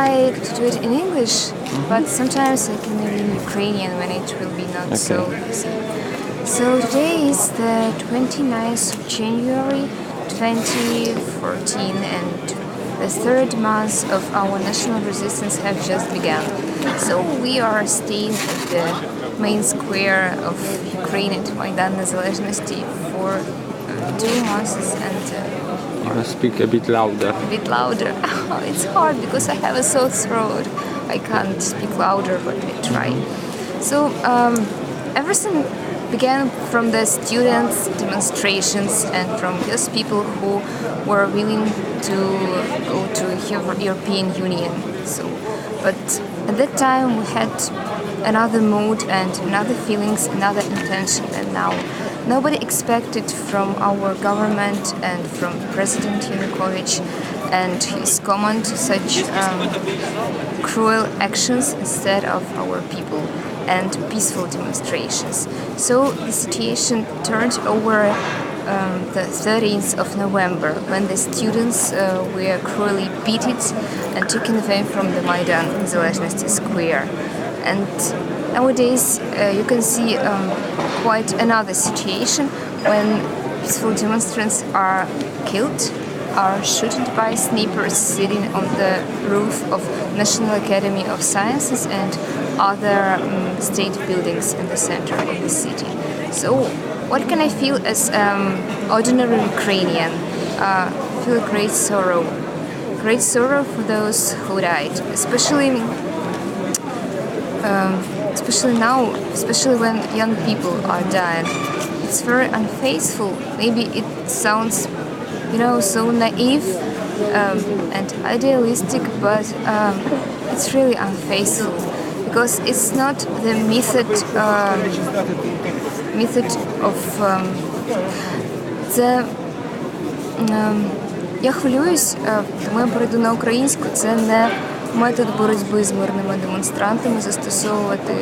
try to do it in English, but sometimes I can maybe in Ukrainian when it will be not so easy. So today is the 29th of January 2014, and the third month of our national resistance have just begun. So we are staying at the main square of Ukraine at Maidan Незалежності for 2 months, and you can speak a bit louder. A bit louder. It's hard because I have a sore throat. I can't speak louder, but I try. So everything began from the students' demonstrations and from those people who were willing to go to European Union. But at that time we had another mood and another feelings, another intention, and now nobody expected from our government and from President Yanukovych and his command such cruel actions instead of our people and peaceful demonstrations. So the situation turned over the 13th of November when the students were cruelly beaten and taken away from the Maidan Незалежності Square. And nowadays you can see quite another situation when peaceful demonstrants are killed, are shot by snipers sitting on the roof of National Academy of Sciences and other state buildings in the center of the city. So what can I feel as ordinary Ukrainian? Feel great sorrow for those who died, especially now, especially when young people are dying. It's very unfaithful. Maybe it sounds, so naive and idealistic, but it's really unfaithful because it's not the method of це. Я хвилююсь, тому я перейду на українську. Це не метод боротьби з мирними демонстрантами, застосовувати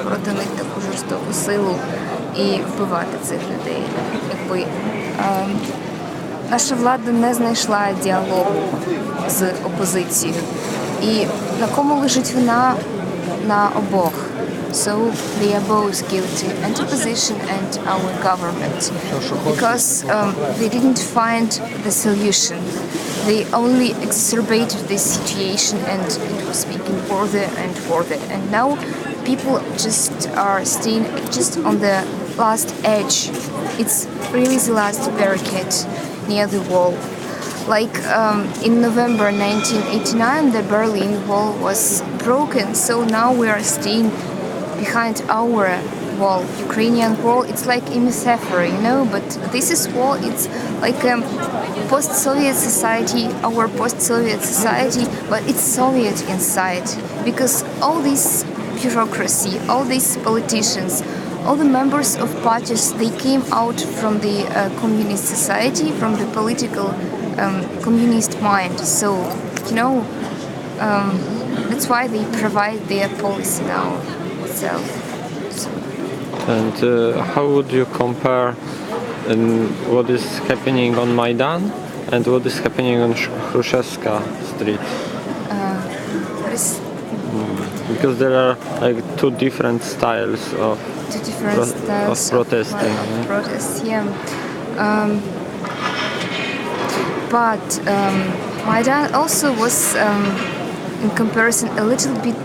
проти них таку жорстоку силу і вбивати цих людей. Наша влада не знайшла діалогу з опозицією. І на кому лежить вина? На обох. So they are both guilty, and opposition and our government, because they didn't find the solution. They only exacerbated this situation, and it was speaking further and further. And now people just are staying just on the last edge. It's really the last barricade near the wall. Like in November 1989, the Berlin Wall was broken, so now we are staying behind our wall, Ukrainian wall. It's like a metaphor, but this is wall, it's like a post-Soviet society, our post-Soviet society, but it's Soviet inside, because all this bureaucracy, all these politicians, all the members of parties, they came out from the communist society, from the political communist mind. So, that's why they provide their policy now. And how would you compare what is happening on Maidan and what is happening on Hrushevska Street? Because there are like two different styles of protesting. Protests, yeah. But Maidan also was in comparison a little bit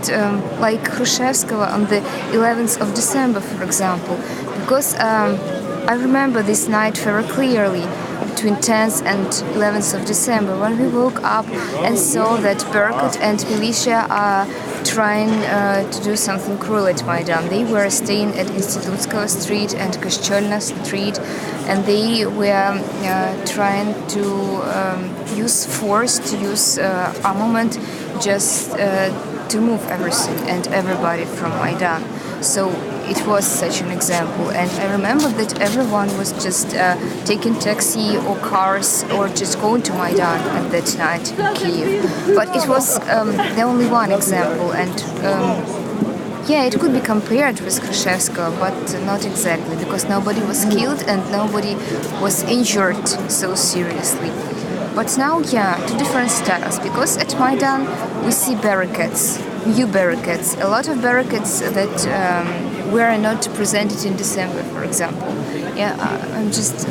like Hrushevskaya on the 11th of December, for example, because I remember this night very clearly, between 10th and 11th of December, when we woke up and saw that Berkut and militia are trying to do something cruel at Maidan. They were staying at Institutskaya Street and Kostyolna Street, and they were trying to use force, to use armament, just to move everything and everybody from Maidan. So it was such an example, and I remember that everyone was just taking taxi or cars or just going to Maidan at that night in Kyiv. But it was the only one example, and it could be compared with Hrushevskaya, but not exactly, because nobody was killed and nobody was injured so seriously. But now, yeah, two different styles, because at Maidan we see barricades, new barricades, a lot of barricades that were not presented in December, for example. Yeah, I'm just,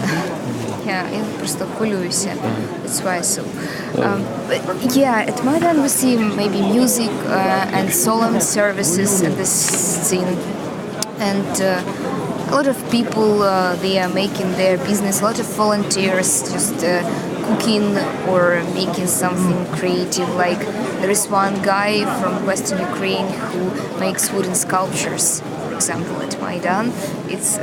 yeah, я просто хвилююся. That's why. So, but yeah, at Maidan we see maybe music and solemn services at this scene, and a lot of people they are making their business. A lot of volunteers just cooking or making something creative. Like there is one guy from Western Ukraine who makes wooden sculptures, for example, at Maidan. It's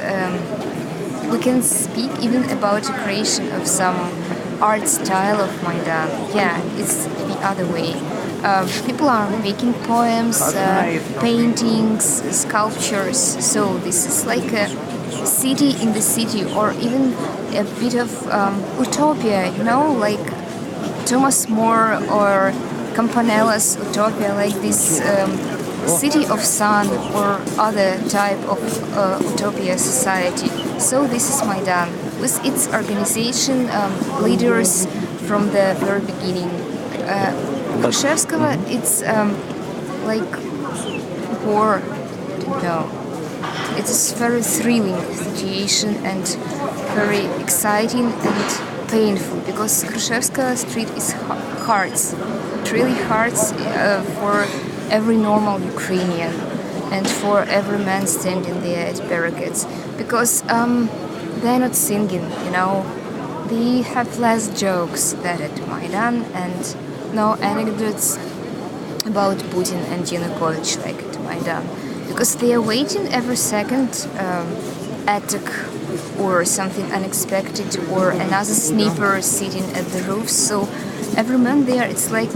we can speak even about the creation of some art style of Maidan. Yeah, it's the other way. People are making poems, paintings, sculptures. So this is like a city in the city, or even a bit of utopia, you know, like Thomas More or Campanella's utopia, like this city of sun or other type of utopia society. So this is Maidan with its organization, leaders from the very beginning. Khrushchevskого, it's like war, no. It is very thrilling situation and very exciting and painful, because Khrushchevskaya Street is hard. It really hurts for every normal Ukrainian and for every man standing there at barricades, because they're not singing, you know. They have less jokes than at Maidan, and no anecdotes about Putin and Yanukovych like at Maidan, because they are waiting every second attack or something unexpected, or another sniper sitting at the roof. So every man there, it's like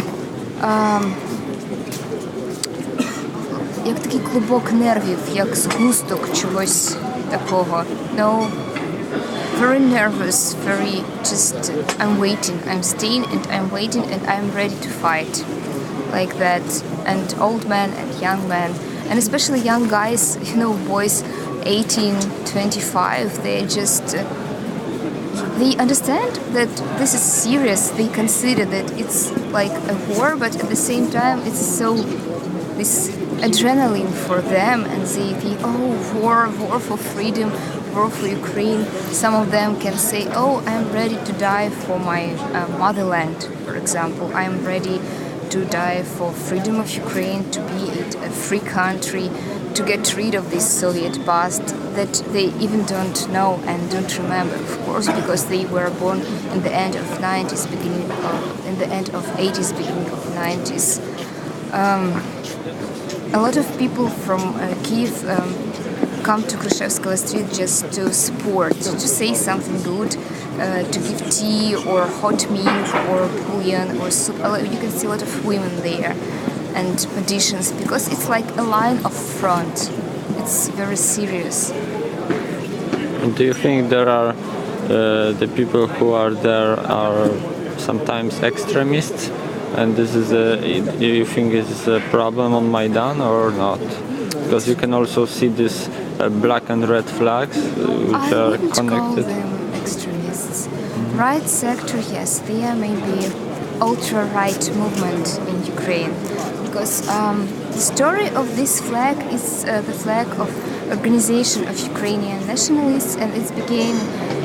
як такий клубок нервів, як згусток чогось такого. No, very nervous, very just I'm waiting, I'm staying and I'm waiting and I'm ready to fight, like that. And old men and young men, and especially young guys, you know, boys 18, 25, they just they understand that this is serious. They consider that it's like a war, but at the same time it's so this adrenaline for them, and they think, oh, war for freedom, war for Ukraine. Some of them can say, oh, I'm ready to die for my motherland, for example. I'm ready to die for freedom of Ukraine, to be a free country, to get rid of this Soviet past that they even don't know and don't remember, of course, because they were born in the end of 90s, in the end of 80s, beginning of 90s. A lot of people from Kiev come to Khrushchevskaya Street just to support, to say something good, to give tea or hot milk or bouillon or soup. You can see a lot of women there and magicians, because it's like a line of front. It's very serious. Do you think there are the people who are there are sometimes extremists? And this is do you think it's a problem on Maidan or not? Because you can also see this black and red flags which are connected. I wouldn't call them extremists. Right sector, yes, they are maybe ultra-right movement in Ukraine, because the story of this flag is the flag of Organization of Ukrainian Nationalists, and it began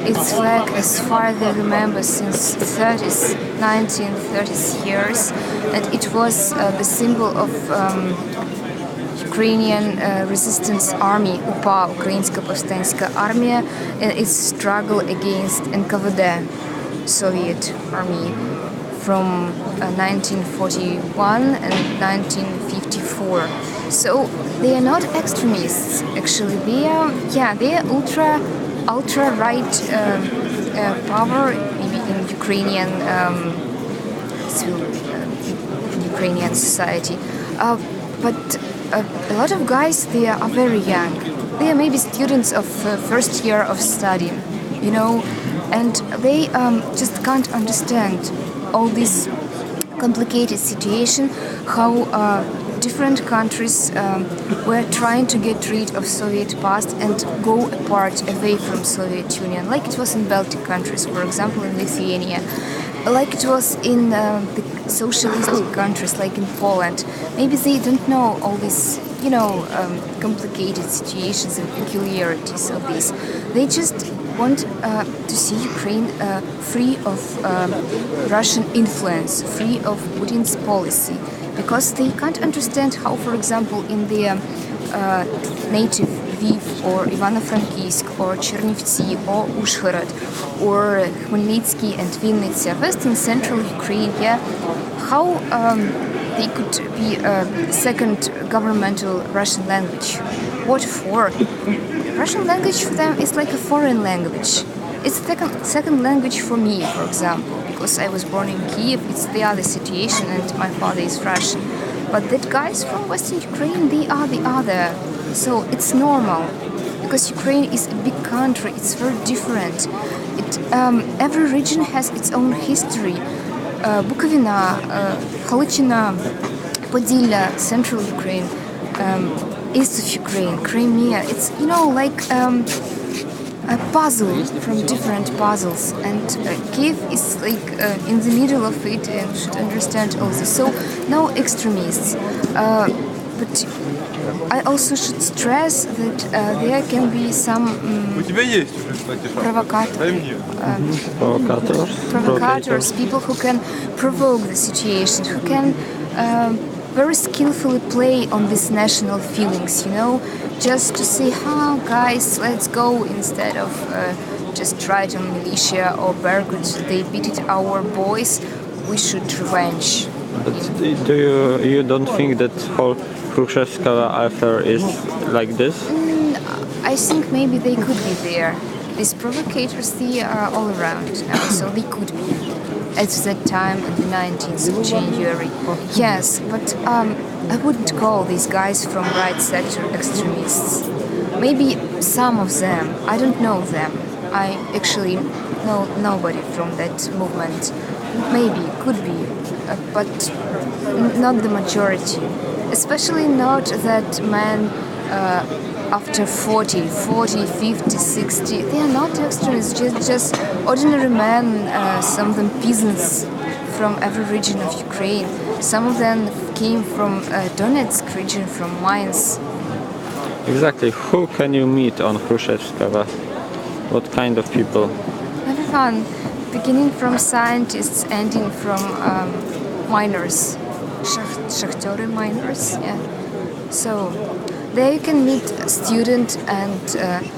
its flag as far as I remember since 1930s years, and it was the symbol of Ukrainian resistance army, UPA, Українська повстанська армія, and its struggle against NKVD, Soviet army, from 1941 and 1954. So they are not extremists. Actually, they are ultra right power, maybe in Ukrainian Ukrainian society. But a lot of guys, they are very young. They are maybe students of first year of study, you know, and they just can't understand all this complicated situation, how different countries were trying to get rid of Soviet past and go apart, away from Soviet Union, like it was in Baltic countries, for example, in Lithuania. like it was in the socialistic countries, like in Poland. Maybe they don't know all these, complicated situations and peculiarities of this. They just want to see Ukraine free of Russian influence, free of Putin's policy, because they can't understand how, for example, in the native Lviv or Ivano-Frankivsk or Chernivtsi or Uzhhorod or Khmelnytsky and Vinnytsia, west and central Ukraine, how they could be a second governmental Russian language. What for? Russian language for them is like a foreign language. It's second language for me, for example, because I was born in Kiev. It's the other situation, and my father is Russian. But that guys from Western Ukraine, they are the other. So it's normal, because Ukraine is a big country. It's very different. Every region has its own history. Bukovina, Khalichina, Podillia, Central Ukraine, East of Ukraine, Crimea. It's like a puzzle from different puzzles, and Kiev is like in the middle of it and should understand all this. So no extremists, but I also should stress that there can be some provocators, people who can provoke the situation, who can very skillfully play on these national feelings, just to say, guys, let's go, instead of just Triton militia or Berkut, they beat our boys, we should revenge. But you don't think that whole Khrushchevskaya affair is like this? I think maybe they could be there. These provocators, they are all around now, so they could be at that time on the 19th of January. Yes, but I wouldn't call these guys from right sector extremists. Maybe some of them, I don't know them. I actually know nobody from that movement. Maybe, could be, but not the majority. Especially not that men after 40, 50, 60, they are not extremists, just ordinary men, some of them peasants from every region of Ukraine. Some of them came from Donetsk region, from Mainz. Exactly. Who can you meet on Khrushchevskaya? What kind of people? Everyone, beginning from scientists, ending from miners, shachtory miners, So there you can meet a student and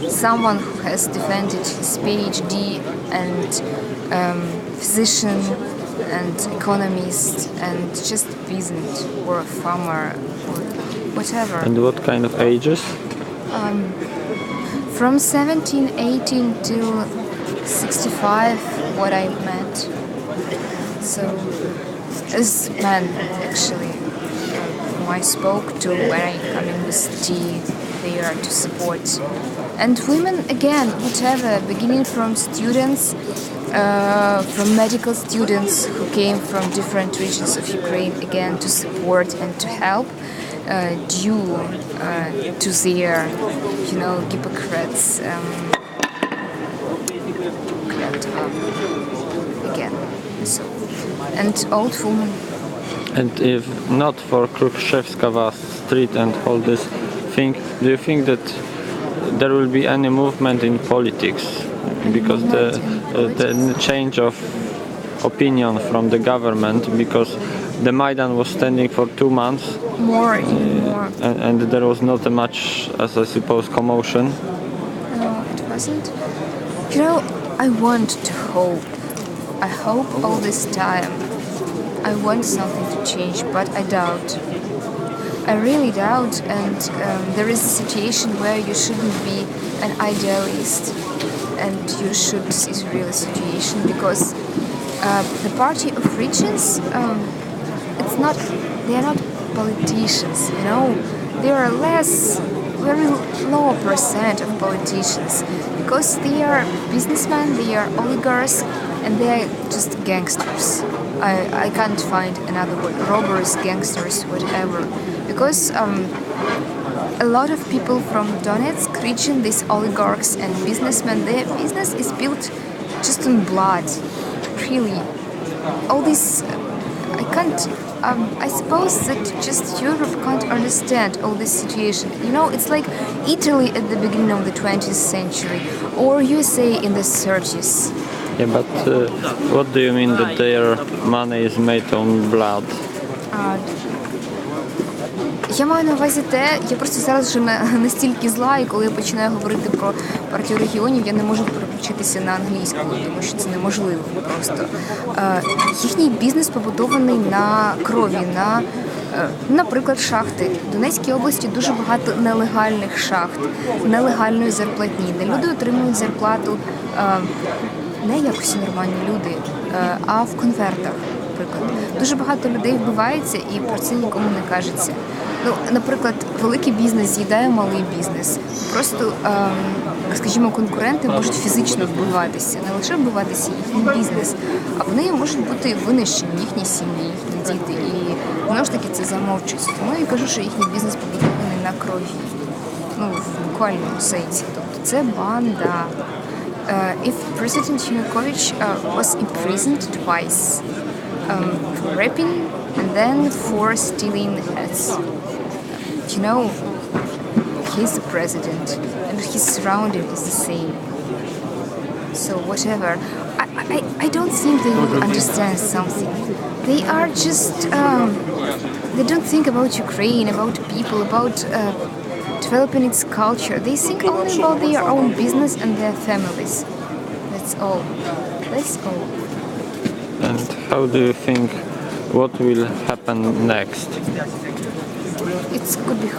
someone who has defended his PhD, and physician and economist, and just a peasant or a farmer or whatever. And what kind of ages? From 17, 18 till 65, what I met. So as men, actually, whom I spoke to when I come in with tea, they are to support. And women, again, whatever, beginning from students, from medical students who came from different regions of Ukraine, again, to support and to help, due to their, Hippocrates again. So, and old women. And if not for Khrushchevskaya street and all this thing, do you think that there will be any movement in politics? Because the change of opinion from the government, because the Maidan was standing for 2 months. More. And there was not much, as I suppose, commotion. No, it wasn't. I want to hope. I hope all this time. I want something to change, but I doubt. I really doubt, and there is a situation where you shouldn't be an idealist, and you should see the real situation, because the Party of Regions, they are not politicians, There are very low percent of politicians, because they are businessmen, they are oligarchs, and they are just gangsters. I can't find another word. Robbers, gangsters, whatever. Because a lot of people from Donetsk region, these oligarchs and businessmen, their business is built just on blood, really. all this, I can't. I suppose that just Europe can't understand all this situation. You know, it's like Italy at the beginning of the 20th century, or USA in the 30s. Yeah, but what do you mean that their money is made on blood? Я маю на увазі те, я просто зараз вже настільки зла, і коли я починаю говорити про партію регіонів, я не можу переключитися на англійську, тому що це неможливо просто. Їхній бізнес побудований на крові, на, наприклад, шахти. В Донецькій області дуже багато нелегальних шахт, нелегальної зарплатні, де люди отримують зарплату не як всі нормальні люди, а в конвертах, наприклад. Дуже багато людей вбивається і про це нікому не кажеться. Ну, наприклад, великий бізнес з'їдає малий бізнес. Просто, скажімо, конкуренти можуть фізично вбиватися, не лише вбиватися їхній бізнес, а вони можуть бути винищені, їхні сім'ї, їхні діти. І знову ж таки це замовчується. Тому я кажу, що їхній бізнес побудований на крові. Ну, в буквальному сенсі. Тобто це банда. If President Yanukovych was imprisoned twice for raping and then for stealing hats. You know, he's the president and his surrounding is the same. So whatever. I don't think they will understand something. They are just, they don't think about Ukraine, about people, about developing its culture. They think only about their own business and their families. That's all. That's all. And how do you think what will happen next? It could be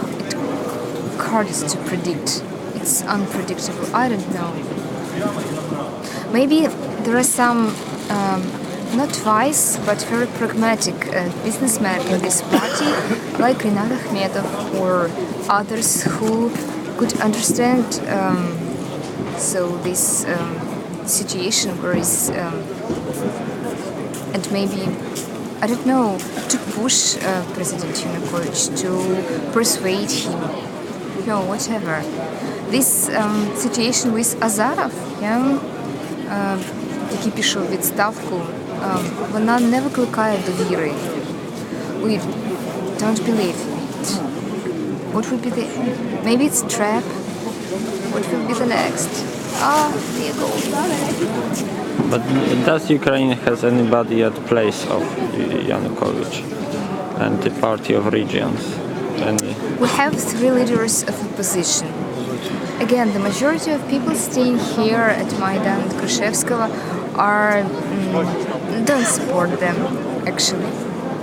hardest to predict. It's unpredictable. I don't know. Maybe there are some not wise but very pragmatic businessmen in this party, like Rinat Akhmedov or others who could understand this situation where is and maybe, I don't know, to push President Yanukovych, to persuade him, you know, whatever. This situation with Azarov, який пішов у відставку, вона не викликає довіри. We don't believe it. What will be the... Maybe it's a trap. What will be the next? There you go. But does Ukraine has anybody at place of Yanukovych and the Party of Regions? Any? We have 3 leaders of opposition. Again, the majority of people staying here at Maidan, Khrushchevskого, don't support them, actually,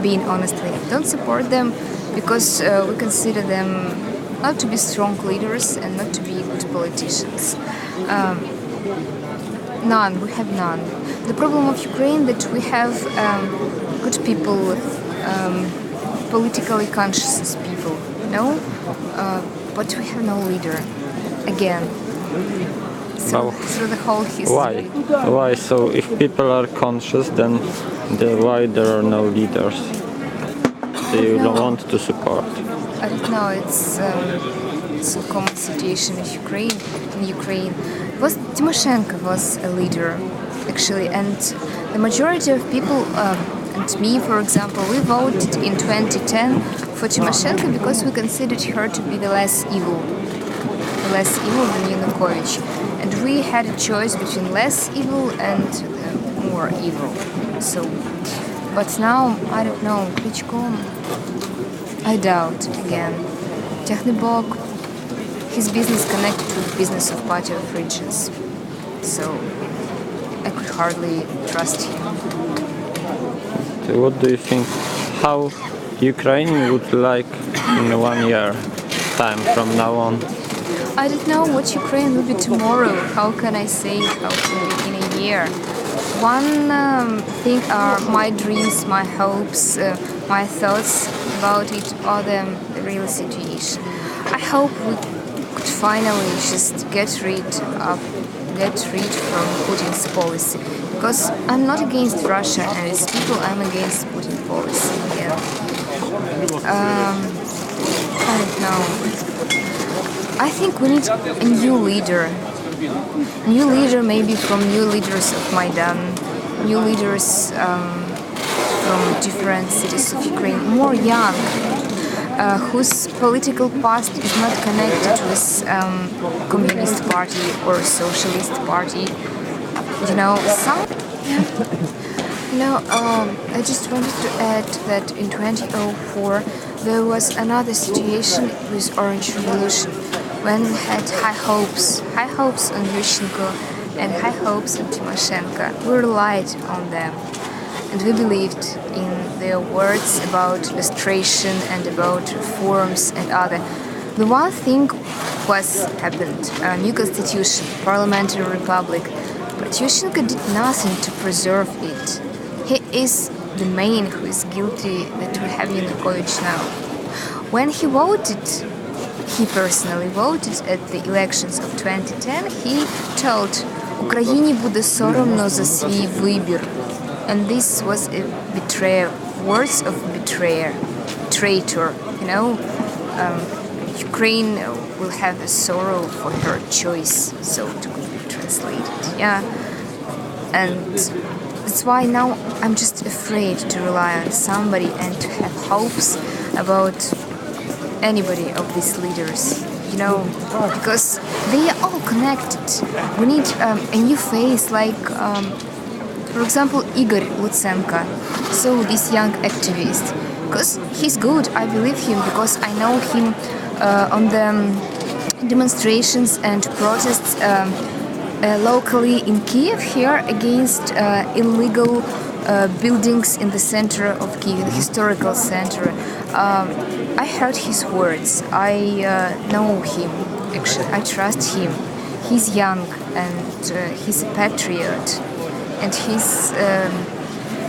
being honestly. Don't support them because we consider them not to be strong leaders and not to be good politicians. None, we have none. The problem of Ukraine that we have good people, politically conscious people, no? But we have no leader, again, through the whole history. Why? Why? So if people are conscious, then why there are no leaders they don't want to support? I don't know, it's a common situation in Ukraine. Tymoshenko was a leader, actually, and the majority of people, and me, for example, we voted in 2010 for Tymoshenko because we considered her to be the less evil than Yanukovych. And we had a choice between less evil and more evil. So, but now, I don't know, Klitschko, I doubt, again. Technibok, his business connected with the business of Party of Regions. So, I could hardly trust him. So what do you think? How Ukraine would like in 1 year time from now on? I don't know what Ukraine will be tomorrow. How can I say how it will be in a year? One thing are my dreams, my hopes, my thoughts about it, or the real situation. I hope we could finally just get rid from Putin's policy. Because I'm not against Russia and its people, I'm against Putin's policy again. I don't know. I think we need a new leader. New leader maybe from new leaders of Maidan, new leaders from different cities of Ukraine, more young, whose political past is not connected with Communist Party or Socialist Party. I just wanted to add that in 2004 there was another situation with Orange Revolution when we had high hopes on Yushchenko and high hopes on Tymoshenko. We relied on them and we believed in their words about lustration and about reforms and other. The one thing was happened, a new constitution, parliamentary republic, but Yushchenko did nothing to preserve it. He is the man who is guilty that we have Yanukovych now. When he personally voted at the elections of 2010, he told, "Україні буде соромно за свій вибір." And this was a betrayal, words of traitor. Ukraine will have a sorrow for her choice, so to translate it. Yeah, and that's why now I'm just afraid to rely on somebody and to have hopes about anybody of these leaders, because they are all connected. We need a new face, like, for example, Igor Lutsenko, so this young activist, because he's good, I believe him, because I know him on the demonstrations and protests locally in Kiev here against illegal buildings in the center of Kiev, the historical center. I heard his words. I know him. Actually, I trust him. He's young and he's a patriot, and he's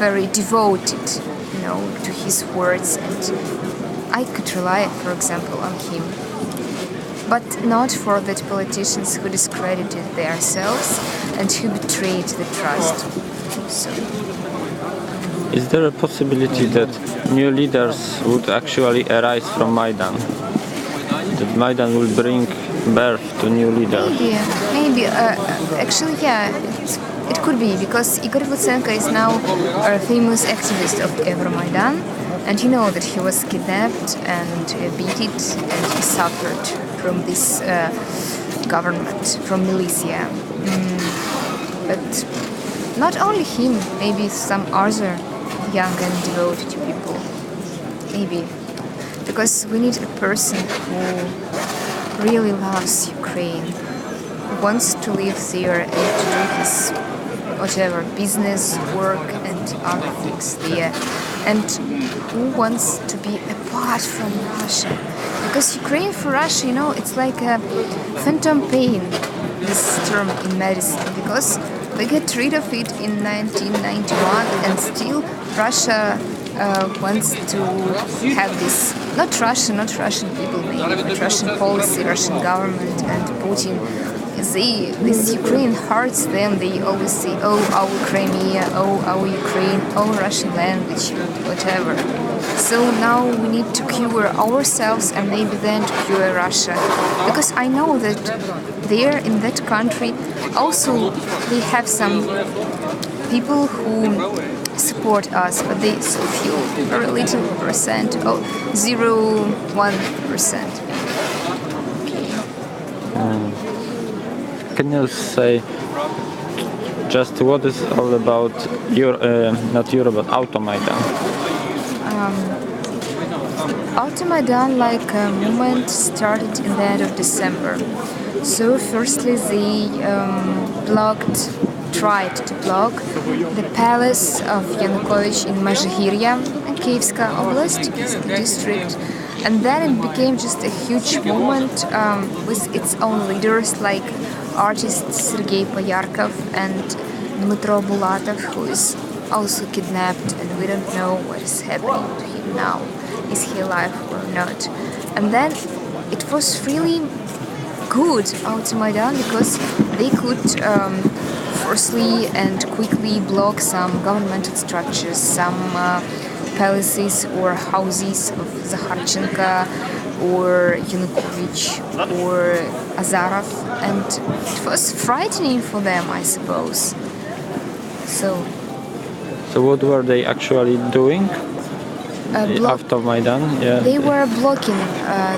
very devoted, to his words. And I could rely, for example, on him. But not for the politicians who discredited themselves and who betrayed the trust. So. Is there a possibility that new leaders would actually arise from Maidan? That Maidan will bring birth to new leaders? Maybe. Actually, yeah, it could be, because Igor Lutsenko is now a famous activist of Euromaidan, and you know that he was kidnapped and beaten, and he suffered from this government, from militia. But not only him, maybe some other young and devoted people. Maybe. Because we need a person who really loves Ukraine, who wants to live there and to do his whatever, business, work and other things there. And who wants to be apart from Russia. Because Ukraine for Russia, it's like a phantom pain, this term in medicine, because we get rid of it in 1991 and still Russia wants to have this, not Russian people maybe, but Russian policy, Russian government and Putin. This Ukraine hurts them. They always say, "Oh, our Crimea, oh, our Ukraine, oh, Russian language, whatever." So now we need to cure ourselves and maybe then to cure Russia. Because I know that there in that country also they have some people who support us, but they so few, very little percent, 0.1%. Can you say just what is all about but Euromaidan? Euromaidan, like a movement, started in the end of December. So firstly they tried to block the palace of Yanukovych in Mazhigirya, Kievska Oblast, Kievska district. And then it became just a huge movement with its own leaders, like artist Sergei Poyarkov and Dmitro Bulatov, who is also kidnapped, and we don't know what is happening to him now. Is he alive or not? And then it was really good Euromaidan because they could forcefully and quickly block some governmental structures, some palaces or houses of Zakharchenko or Yanukovych or Azarov, and it was frightening for them, I suppose. So So what were they actually doing after Maidan? Yeah. They were blocking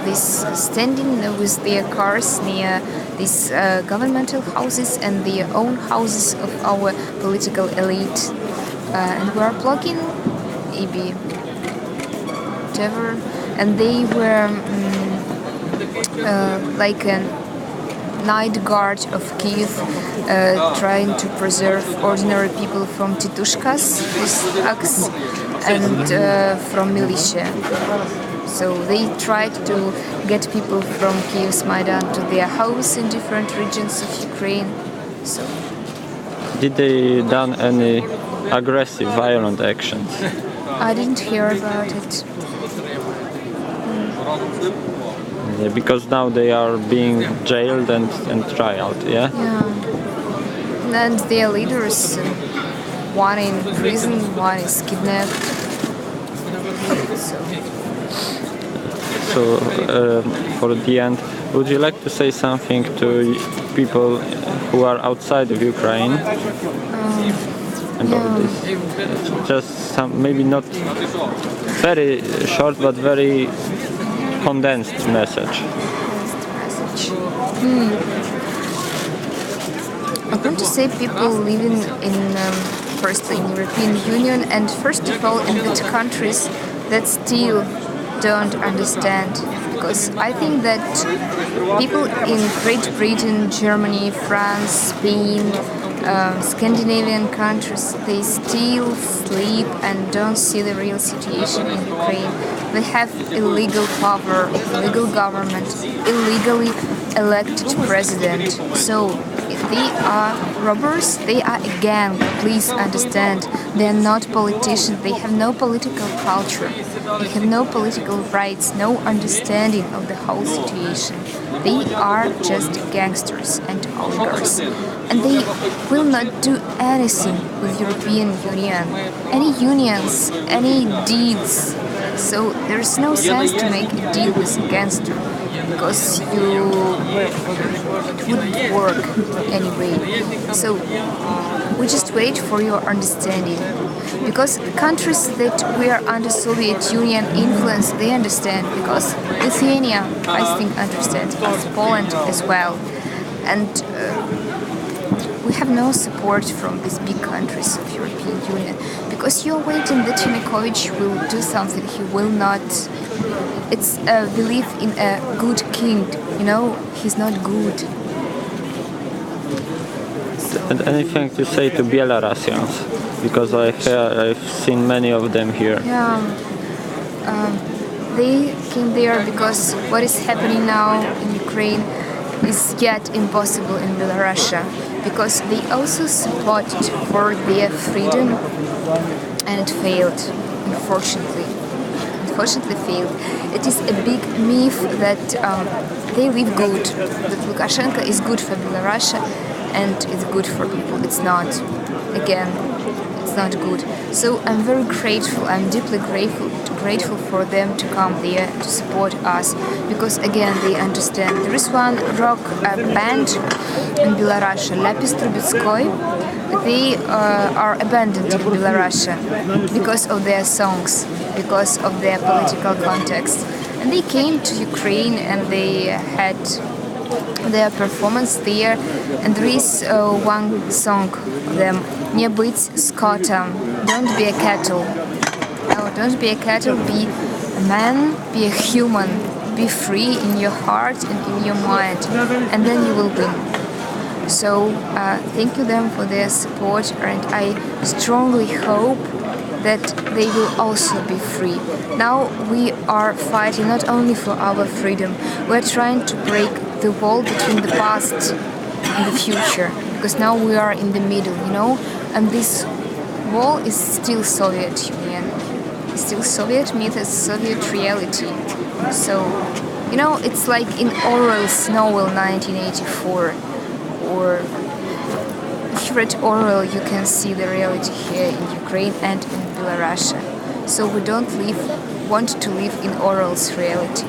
this, standing with their cars near these governmental houses and their own houses of our political elite, and were blocking maybe whatever, and they were like a night guard of Kiev, trying to preserve ordinary people from titushkas, these acts, and from militia. So they tried to get people from Kiev's Maidan to their house in different regions of Ukraine. So Did they done any aggressive, violent actions? I didn't hear about it. Yeah, because now they are being jailed and trialed, yeah? Yeah. And their leaders, one in prison, one is kidnapped. So for the end, would you like to say something to people who are outside of Ukraine about this? Just some, maybe not very short, but very condensed message. I'm going to say people living in firstly in European Union and first of all in the countries that still don't understand, because I think that people in Great Britain, Germany, France, Spain, Scandinavian countries, they still sleep and don't see the real situation in Ukraine. They have illegal power, illegal government, illegally elected president. So they are robbers, they are a gang, please understand. They are not politicians, they have no political culture, they have no political rights, no understanding of the whole situation. They are just gangsters and oligarchs. And they will not do anything with European Union, any unions, any deeds. So there's no sense to make a deal with a gangster, because it wouldn't work anyway. So we just wait for your understanding, because countries that were under Soviet Union influence, they understand, because Lithuania, I think, understands, as Poland as well. And we have no support from these big countries of European Union, because you're waiting that Yanukovych will do something. He will not. It's a belief in a good king, he's not good. And anything to say to Belarusians? Because I've seen many of them here. Yeah, they came there because what is happening now in Ukraine is yet impossible in Belarus, because they also supported for their freedom and it failed, unfortunately. Unfortunately failed. It is a big myth that they live good, that Lukashenko is good for Belarus and it's good for people. It's not. Again, it's not good. So I'm very grateful, I'm deeply grateful for them to come there to support us, because again they understand. There is one rock band in Belarus, Lapis Trubetskoy. They are abandoned in Belarus because of their songs, because of their political context. And they came to Ukraine and they had their performance there. And there is one song of them, "Не быть скотом," don't be a cattle. No, don't be a cattle, be a man, be a human, be free in your heart and in your mind, and then you will win. So thank you them for their support, and I strongly hope that they will also be free. Now we are fighting not only for our freedom, we're trying to break the wall between the past and the future, because now we are in the middle, and this wall is still Soviet Union, it's still Soviet myth, it's Soviet reality. So, it's like in Orwell's novel 1984, or if you read Orwell, you can see the reality here in Ukraine and in Belarus. So we don't want to live in Orwell's reality.